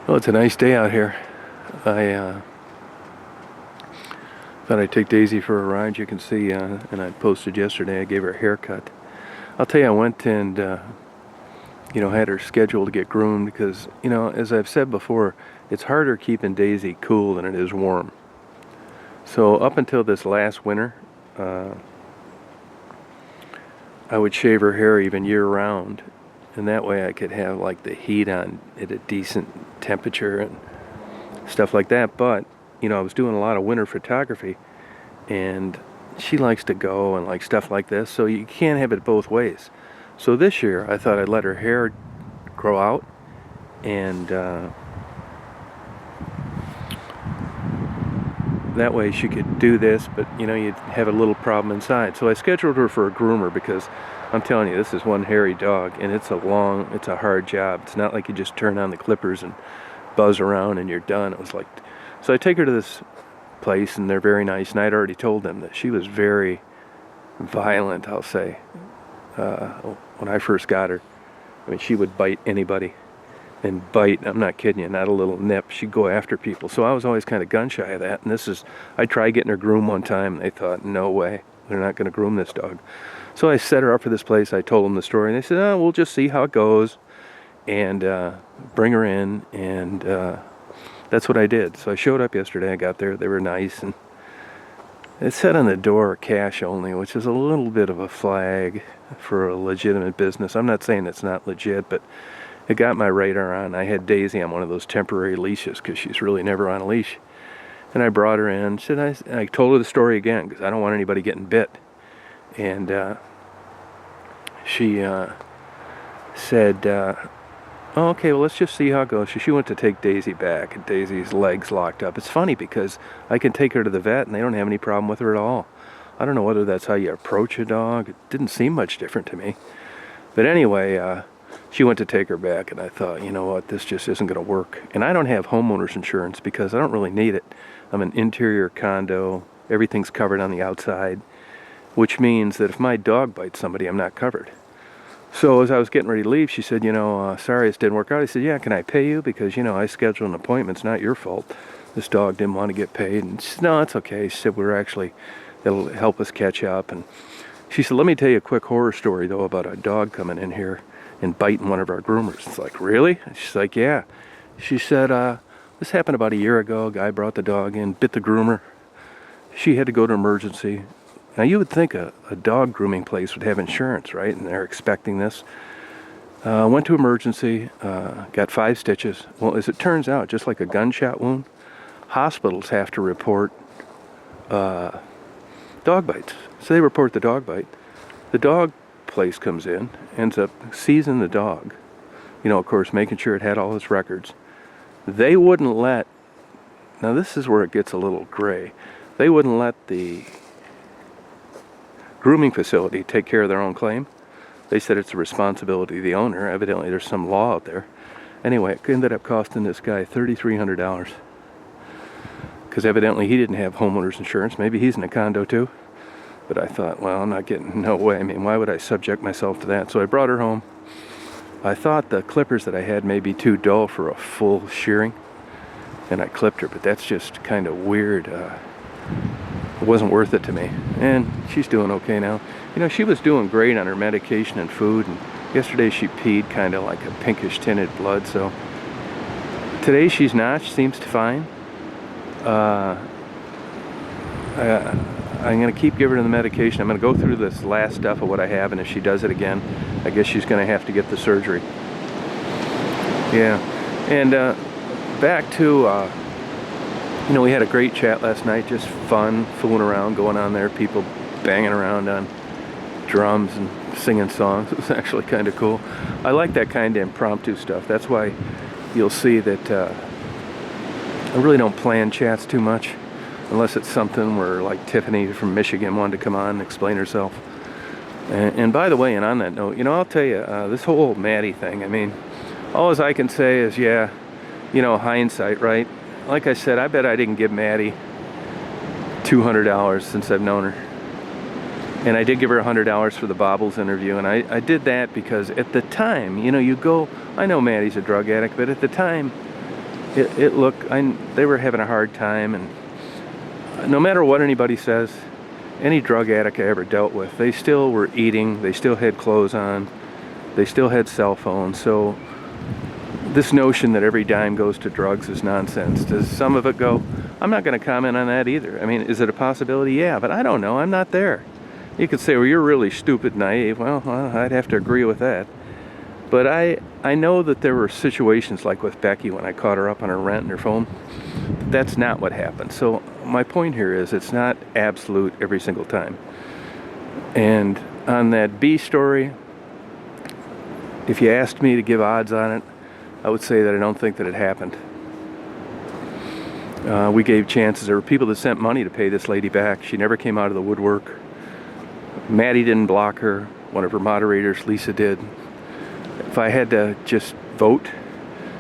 Well, it's a nice day out here. I thought I'd take Daisy for a ride. You can see, and I posted yesterday, I gave her a haircut. I'll tell you, I went and, had her scheduled to get groomed because, as I've said before, it's harder keeping Daisy cool than it is warm. So up until this last winter, I would shave her hair even year-round. And that way I could have like the heat on at a decent temperature and stuff like that. But, I was doing a lot of winter photography and she likes to go and like stuff like this. So you can't have it both ways. So this year I thought I'd let her hair grow out and that way she could do this, but you'd have a little problem inside. So I scheduled her for a groomer because I'm telling you, this is one hairy dog, and it's a hard job. It's not like you just turn on the clippers and buzz around and you're done. It was like, so I take her to this place, and they're very nice, and I'd already told them that she was very violent, I'll say, when I first got her. I mean, she would bite anybody, and bite, I'm not kidding you, not a little nip. She'd go after people. So I was always kind of gun shy of that, and I tried getting her groomed one time, and they thought, no way, they're not going to groom this dog. So I set her up for this place. I told them the story, and they said, "Oh, we'll just see how it goes, and bring her in." And that's what I did. So I showed up yesterday. I got there. They were nice, and it said on the door, "cash only," which is a little bit of a flag for a legitimate business. I'm not saying it's not legit, but it got my radar on. I had Daisy on one of those temporary leashes because she's really never on a leash. And I brought her in. I told her the story again because I don't want anybody getting bit. And she said, "Oh, okay, well, let's just see how it goes." She went to take Daisy back, and Daisy's legs locked up. It's funny because I can take her to the vet, and they don't have any problem with her at all. I don't know whether that's how you approach a dog. It didn't seem much different to me. But anyway, she went to take her back, and I thought, you know what, this just isn't going to work. And I don't have homeowner's insurance because I don't really need it. I'm an interior condo. Everything's covered on the outside, which means that if my dog bites somebody, I'm not covered. So as I was getting ready to leave, she said, "Sorry, this didn't work out." I said, "Yeah, can I pay you? Because, I scheduled an appointment. It's not your fault. This dog didn't want to get paid." And she said, "No, it's okay." She said, "It'll help us catch up." And she said, "Let me tell you a quick horror story, though, about a dog coming in here and biting one of our groomers." It's like, "Really?" And she's like, "Yeah." She said, "This happened about a year ago. A guy brought the dog in, bit the groomer. She had to go to emergency." Now, you would think a dog grooming place would have insurance, right? And they're expecting this. Went to emergency, got 5 stitches. Well, as it turns out, just like a gunshot wound, hospitals have to report dog bites. So they report the dog bite. The dog place comes in, ends up seizing the dog. Of course, making sure it had all its records. They wouldn't let, now this is where it gets a little gray. They wouldn't let the grooming facility take care of their own claim. They said it's the responsibility of the owner. Evidently there's some law out there. Anyway, it ended up costing this guy $3,300 because evidently he didn't have homeowner's insurance. Maybe he's in a condo too. But I thought, well, I'm not getting, no way. I mean, why would I subject myself to that? So I brought her home. I thought the clippers that I had may be too dull for a full shearing, and I clipped her, but that's just kind of weird. It wasn't worth it to me. And she's doing okay now. She was doing great on her medication and food, and yesterday she peed kind of like a pinkish tinted blood, so today she's not. She seems fine. I'm going to keep giving her the medication. I'm going to go through this last stuff of what I have, and if she does it again, I guess she's going to have to get the surgery. Yeah. And back to, we had a great chat last night, just fun, fooling around, going on there, people banging around on drums and singing songs. It was actually kind of cool. I like that kind of impromptu stuff. That's why you'll see that I really don't plan chats too much, unless it's something where, like, Tiffany from Michigan wanted to come on and explain herself. And by the way, and on that note, I'll tell you, this whole Maddie thing, I mean, all I can say is, yeah, hindsight, right? Like I said, I bet I didn't give Maddie $200 since I've known her. And I did give her $100 for the Bobbles interview, and I did that because at the time, I know Maddie's a drug addict, but at the time, they were having a hard time, and no matter what anybody says, any drug addict I ever dealt with, they still were eating, they still had clothes on, they still had cell phones. So this notion that every dime goes to drugs is nonsense. Does some of it go? I'm not going to comment on that either. I mean, is it a possibility? Yeah, but I don't know. I'm not there. You could say, well, you're really stupid, naive. Well, I'd have to agree with that. But I know that there were situations like with Becky when I caught her up on her rent and her phone. That's not what happened. So my point here is it's not absolute every single time. And on that B story, if you asked me to give odds on it, I would say that I don't think that it happened. We gave chances. There were people that sent money to pay this lady back. She never came out of the woodwork. Maddie didn't block her. One of her moderators, Lisa, did. If I had to just vote,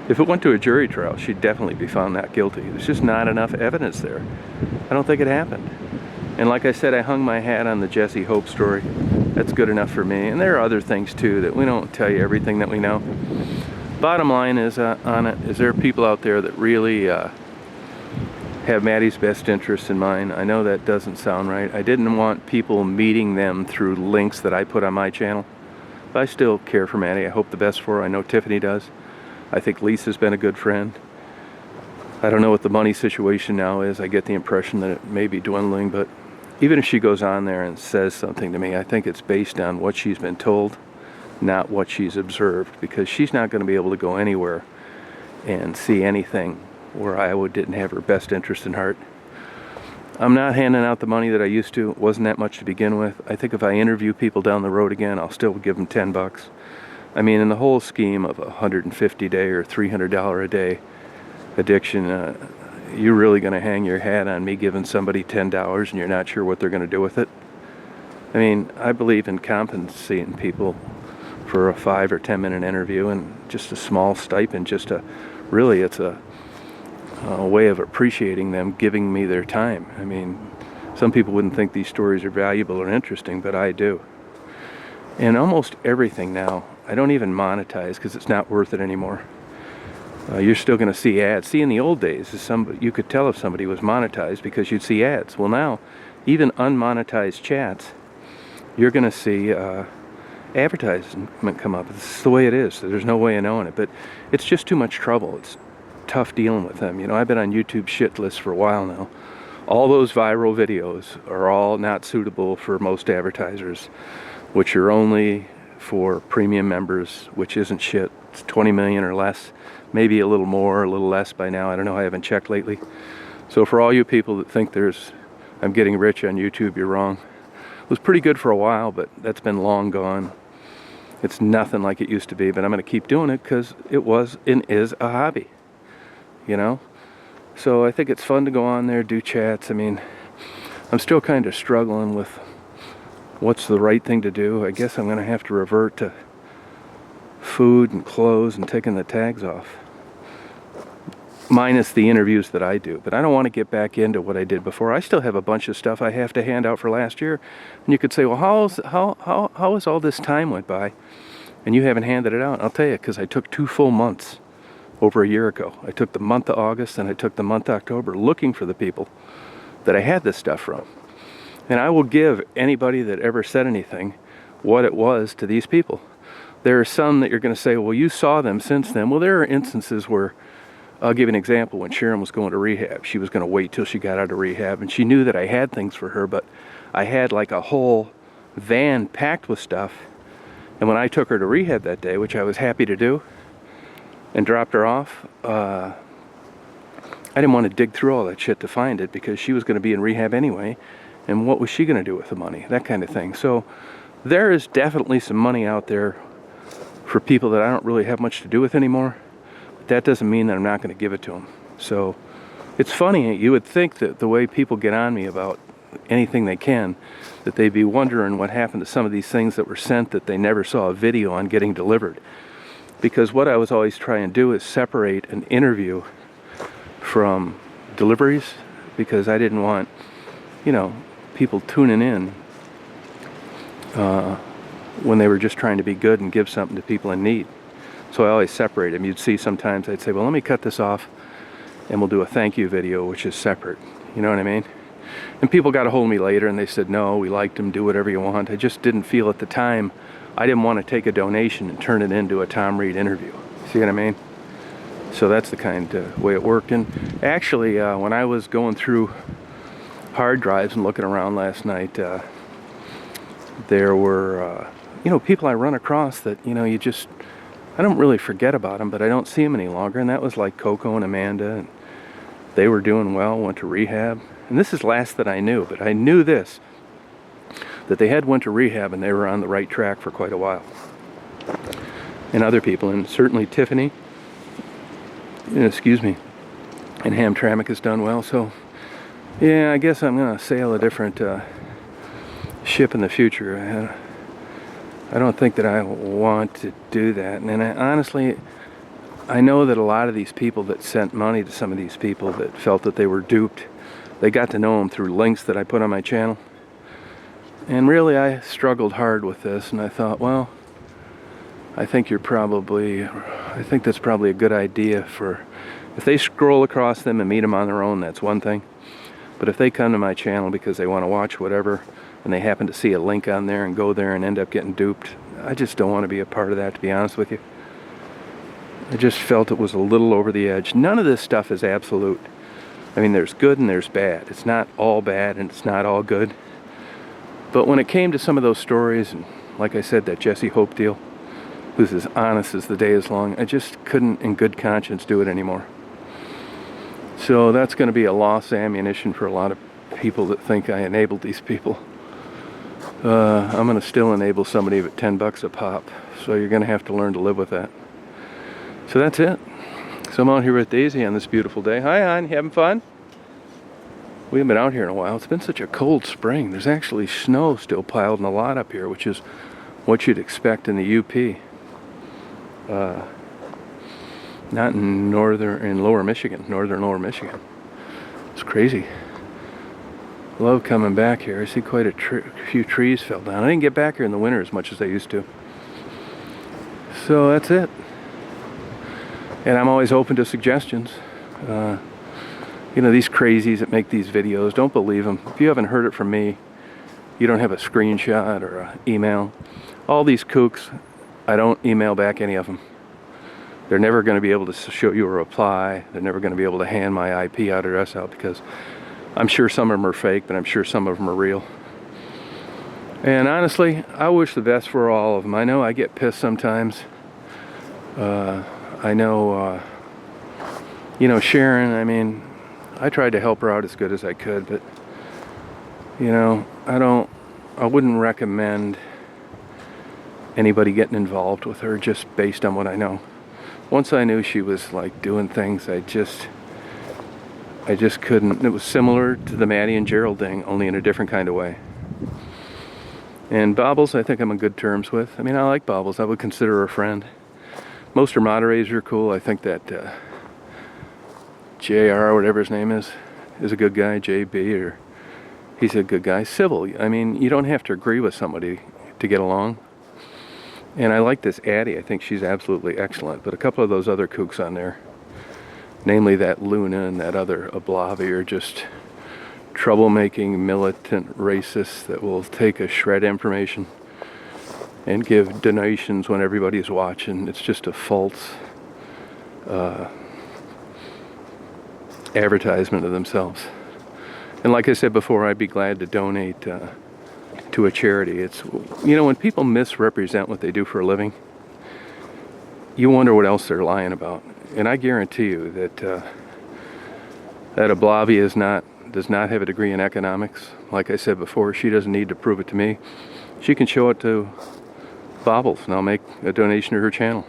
if it went to a jury trial, she'd definitely be found not guilty. There's just not enough evidence there. I don't think it happened. And like I said, I hung my hat on the Jesse Hope story. That's good enough for me. And there are other things too that we don't tell you everything that we know. Bottom line is on it is there are people out there that really have Maddie's best interests in mind. I know that doesn't sound right. I didn't want people meeting them through links that I put on my channel. But I still care for Maddie. I hope the best for her. I know Tiffany does. I think Lisa's been a good friend. I don't know what the money situation now is. I get the impression that it may be dwindling, but even if she goes on there and says something to me, I think it's based on what she's been told, not what she's observed, because she's not going to be able to go anywhere and see anything where Iowa didn't have her best interest in heart. I'm not handing out the money that I used to. It wasn't that much to begin with. I think if I interview people down the road again, I'll still give them $10. I mean, in the whole scheme of a $150 day or $300 a day addiction, you're really going to hang your hat on me giving somebody $10 and you're not sure what they're going to do with it? I mean, I believe in compensating people for a 5 or 10 minute interview and just a small stipend, it's a way of appreciating them giving me their time. I mean, some people wouldn't think these stories are valuable or interesting, but I do. And almost everything now, I don't even monetize because it's not worth it anymore. You're still going to see ads. See, in the old days, you could tell if somebody was monetized because you'd see ads. Well, now, even unmonetized chats, you're going to see advertisement come up. It's the way it is. So there's no way of knowing it. But it's just too much trouble. It's tough dealing with them. You know, I've been on YouTube shit lists for a while now. All those viral videos are all not suitable for most advertisers, which are only for premium members, which isn't shit. It's 20 million or less, maybe a little more, a little less by now. I don't know. I haven't checked lately. So for all you people that think I'm getting rich on YouTube, you're wrong. It was pretty good for a while, but that's been long gone. It's nothing like it used to be, but I'm going to keep doing it because it was and is a hobby. You know? So I think it's fun to go on there, do chats. I mean, I'm still kind of struggling with what's the right thing to do. I guess I'm going to have to revert to food and clothes and taking the tags off. Minus the interviews that I do. But I don't want to get back into what I did before. I still have a bunch of stuff I have to hand out for last year. And you could say, well, how has all this time went by and you haven't handed it out? I'll tell you, because I took 2 full months over a year ago. I took the month of August and I took the month of October looking for the people that I had this stuff from. And I will give anybody that ever said anything what it was to these people. There are some that you're going to say, well, you saw them since then. Well, there are instances where, I'll give you an example. When Sharon was going to rehab, she was going to wait till she got out of rehab, and she knew that I had things for her, but I had like a whole van packed with stuff. And when I took her to rehab that day, which I was happy to do, and dropped her off, I didn't want to dig through all that shit to find it because she was going to be in rehab anyway. And what was she going to do with the money? That kind of thing. So there is definitely some money out there for people that I don't really have much to do with anymore. But that doesn't mean that I'm not going to give it to them. So it's funny. You would think that the way people get on me about anything they can, that they'd be wondering what happened to some of these things that were sent that they never saw a video on getting delivered. Because what I was always trying to do is separate an interview from deliveries, because I didn't want, people tuning in when they were just trying to be good and give something to people in need. So I always separate them. You'd see sometimes I'd say, well, let me cut this off. and we'll do a thank you video, which is separate. You know what I mean? And people got a hold of me later and they said, no, we liked him, do whatever you want. I just didn't feel at the time, I didn't want to take a donation and turn it into a Tom Reed interview. See what I mean? So that's the kind of way it worked. And actually, when I was going through hard drives and looking around last night, there were, people I run across that, I don't really forget about them, but I don't see them any longer. And that was like Coco and Amanda, and they were doing well, went to rehab. And this is last that I knew, but I knew this, that they had went to rehab and they were on the right track for quite a while. And other people, and certainly Tiffany, and Hamtramck has done well. So, yeah, I guess I'm going to sail a different ship in the future. I don't think that I want to do that. And honestly, I know that a lot of these people that sent money to some of these people that felt that they were duped, they got to know them through links that I put on my channel. And really, I struggled hard with this, and I thought, well, I think that's probably a good idea for, if they scroll across them and meet them on their own, that's one thing. But if they come to my channel because they want to watch whatever, and they happen to see a link on there and go there and end up getting duped, I just don't want to be a part of that, to be honest with you. I just felt it was a little over the edge. None of this stuff is absolute. I mean, there's good and there's bad. It's not all bad and it's not all good. But when it came to some of those stories, and like I said, that Jesse Hope deal, who's as honest as the day is long, I just couldn't in good conscience do it anymore. So that's going to be a lost ammunition for a lot of people that think I enabled these people. I'm going to still enable somebody at $10 a pop, so you're going to have to learn to live with that. So that's it. So I'm out here with Daisy on this beautiful day. Hi, hon, you having fun? We haven't been out here in a while. It's been such a cold spring. There's actually snow still piled in a lot up here, which is what you'd expect in the UP. Not in lower Michigan, northern lower Michigan. It's crazy. Love coming back here. I see quite a few trees fell down. I didn't get back here in the winter as much as I used to. So that's it. And I'm always open to suggestions. These crazies that make these videos, don't believe them. If you haven't heard it from me, you don't have a screenshot or an email. All these kooks, I don't email back any of them. They're never going to be able to show you a reply. They're never going to be able to hand my IP address out, because I'm sure some of them are fake, but I'm sure some of them are real. And honestly, I wish the best for all of them. I know I get pissed sometimes. I know, Sharon, I mean, I tried to help her out as good as I could, but, I wouldn't recommend anybody getting involved with her just based on what I know. Once I knew she was like doing things, I just couldn't. It was similar to the Maddie and Gerald thing, only in a different kind of way. And Bobbles, I think I'm on good terms with. I mean, I like Bobbles. I would consider her a friend. Most of her moderators are cool. I think that JR, whatever his name is a good guy. JB, he's a good guy. Civil. I mean, you don't have to agree with somebody to get along. And I like this Addie. I think she's absolutely excellent. But a couple of those other kooks on there, namely that Luna and that other Ablavi, are just troublemaking, militant racists that will take a shred of information and give donations when everybody's watching. It's just a false advertisement of themselves. And like I said before, I'd be glad to donate to a charity. It's, when people misrepresent what they do for a living, you wonder what else they're lying about. And I guarantee you that that Ablavi does not have a degree in economics. Like I said before, she doesn't need to prove it to me. She can show it to Bobbles, and I'll make a donation to her channel.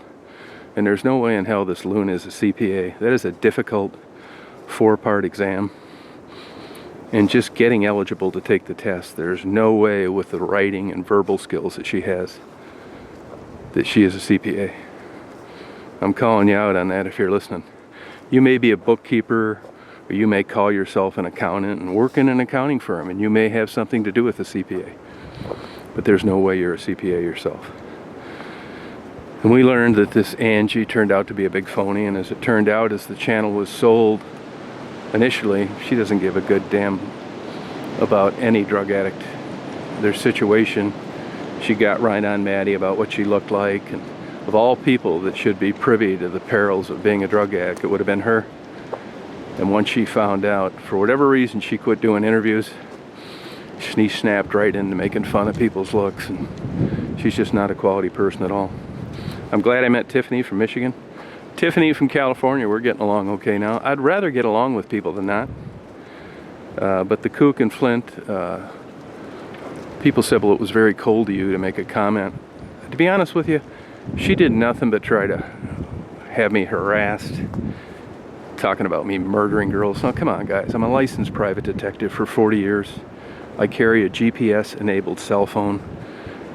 And there's no way in hell this Luna is a CPA. That is a difficult 4-part exam. And just getting eligible to take the test, there's no way with the writing and verbal skills that she has that she is a CPA. I'm calling you out on that if you're listening. You may be a bookkeeper, or you may call yourself an accountant and work in an accounting firm, and you may have something to do with a CPA. But there's no way you're a CPA yourself. And we learned that this Angie turned out to be a big phony, and as it turned out, as the channel was sold initially, she doesn't give a good damn about any drug addict, their situation. She got right on Maddie about what she looked like, and of all people that should be privy to the perils of being a drug addict, it would have been her. And once she found out, for whatever reason, she quit doing interviews, she snapped right into making fun of people's looks, and she's just not a quality person at all. I'm glad I met Tiffany from Michigan. Tiffany from California, we're getting along okay now. I'd rather get along with people than not. But the kook in Flint, people said, well, it was very cold of you to make a comment. To be honest with you, she did nothing but try to have me harassed, talking about me murdering girls. Now, come on, guys. I'm a licensed private detective for 40 years. I carry a GPS-enabled cell phone,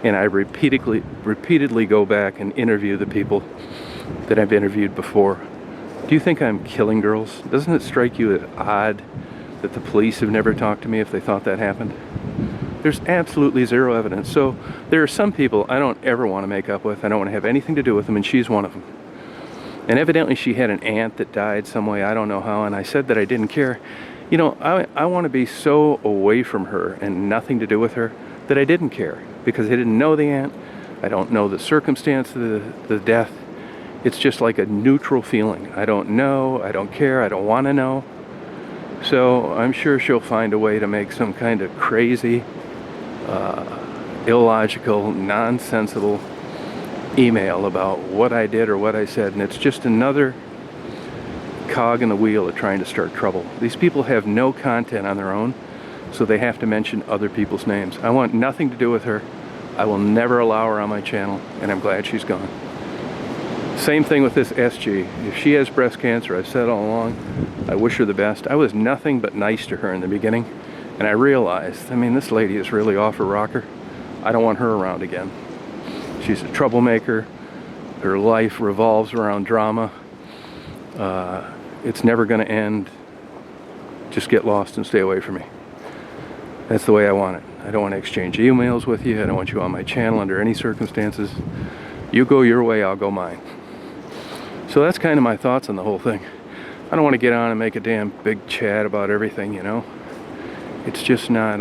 and I repeatedly go back and interview the people that I've interviewed before. Do you think I'm killing girls? Doesn't it strike you as odd that the police have never talked to me if they thought that happened? There's absolutely zero evidence. So there are some people I don't ever want to make up with. I don't want to have anything to do with them, and she's one of them. And evidently she had an aunt that died some way, I don't know how, and I said that I didn't care. You know, I want to be so away from her and nothing to do with her that I didn't care, because I didn't know the aunt. I don't know the circumstance of the death. It's just like a neutral feeling. I don't know, I don't care, I don't want to know. So I'm sure she'll find a way to make some kind of crazy, illogical, nonsensical email about what I did or what I said, and it's just another cog in the wheel of trying to start trouble. These people have no content on their own, so they have to mention other people's names. I want nothing to do with her. I will never allow her on my channel, and I'm glad she's gone. Same thing with this SG. If she has breast cancer, I've said all along, I wish her the best. I was nothing but nice to her in the beginning, and I realized, I mean, this lady is really off her rocker. I don't want her around again. She's a troublemaker. Her life revolves around drama. It's never going to end. Just get lost and stay away from me. That's the way I want it. I don't want to exchange emails with you. I don't want you on my channel under any circumstances. You go your way, I'll go mine. So that's kind of my thoughts on the whole thing. I don't want to get on and make a damn big chat about everything, you know. It's just not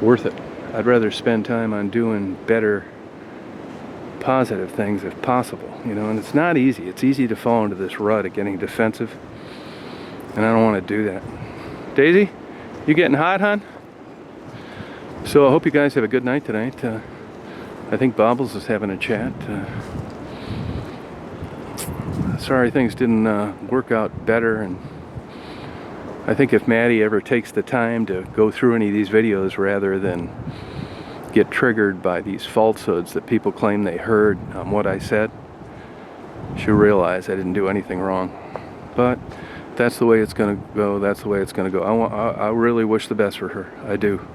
worth it. I'd rather spend time on doing better, positive things if possible, you know. And it's not easy. It's easy to fall into this rut of getting defensive, and I don't want to do that. Daisy, you getting hot, hon? So I hope you guys have a good night tonight. I think Bobbles is having a chat. Sorry things didn't work out better, and I think if Maddie ever takes the time to go through any of these videos rather than get triggered by these falsehoods that people claim they heard on what I said, she'll realize I didn't do anything wrong. But that's the way it's going to go. That's the way it's going to go. I really wish the best for her. I do.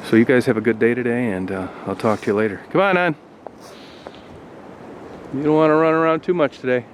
So you guys have a good day today, and I'll talk to you later. Come on, hon. You don't want to run around too much today.